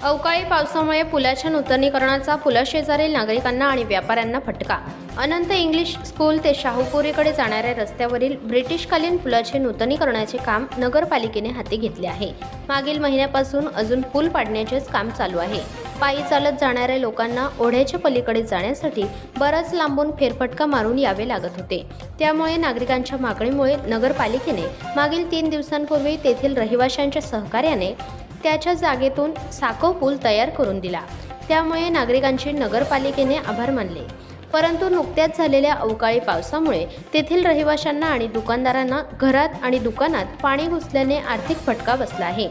अवकाळी पावसामुळे पुलाच्या नूतनीकरणाचा पुलाशेजारील नागरिकांना आणि व्यापाऱ्यांना फटका। अनंत इंग्लिश स्कूल ते शाहूपुरीकडे जाणाऱ्या रस्त्यावरील ब्रिटिशकालीन पुलाचे नूतनीकरणाचे काम नगरपालिकेने हाती घेतले आहे। मागील महिन्यापासून अजून पूल पाडण्याचेच काम चालू आहे। पायी चालत जाणाऱ्या लोकांना ओढ्याच्या पलीकडे जाण्यासाठी बराच लांबून फेरफटका मारून यावे लागत होते। त्यामुळे नागरिकांच्या मागणीमुळे नगरपालिकेने मागील 3 दिवसांपूर्वी तेथील रहिवाशांच्या सहकार्याने त्याच्या जागेतून साकव पूल तयार करून दिला। त्यामुळे नागरिकांचे नगरपालिकेने आभार मानले। परंतु नुकत्याच झालेल्या अवकाळी पावसामुळे तेथील रहिवाशांना आणि दुकानदारांना घरात आणि दुकानात पाणी घुसल्याने आर्थिक फटका बसला आहे।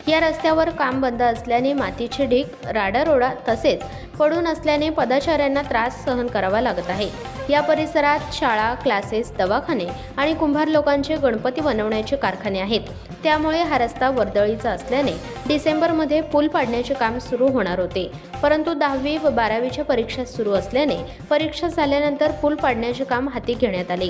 या रस्त्यावर काम बंद असल्याने मातीचे ढीग, राडारोडा तसेच पडून असल्याने पदचाऱ्यांना त्रास सहन करावा लागत आहे। या परिसरात शाळा, क्लासेस, दवाखाने आणि कुंभार लोकांचे गणपती बनवण्याचे कारखाने आहेत। त्यामुळे हा रस्ता वर्दळीचा असल्याने डिसेंबरमध्ये पूल पाडण्याचे काम सुरू होणार होते। परंतु 10वी व 12वीच्या परीक्षा सुरू असल्याने परीक्षा झाल्यानंतर पूल पाडण्याचे काम हाती घेण्यात आले।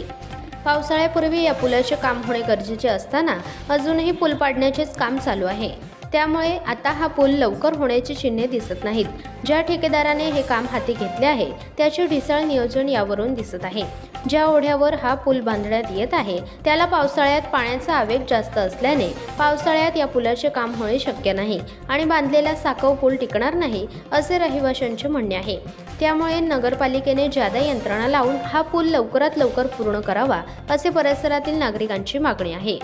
पावसाळ्यापूर्वी या पुलाचे काम होणे गरजेचे असताना अजूनही पूल पाडण्याचेच काम चालू आहे। त्यामुळे आता हा पूल लवकर होण्याची चिन्हे दिसत नाहीत। ज्या ठेकेदाराने हे काम हाती घेतले आहे त्याचे ढिसाळ नियोजन यावरून दिसत आहे। ज्या ओढ्यावर हा पूल बांधण्यात येत आहे त्याला पावसाळ्यात पाण्याचा आवेग जास्त असल्याने पावसाळ्यात या पुलाचे काम होणे शक्य नाही आणि बांधलेला साकव पूल टिकणार नाही असे रहिवाशांचे म्हणणे आहे। त्यामुळे नगरपालिकेने जादा यंत्रणा लावून हा पूल लवकरात लवकर पूर्ण करावा असे परिसरातील नागरिकांची मागणी आहे।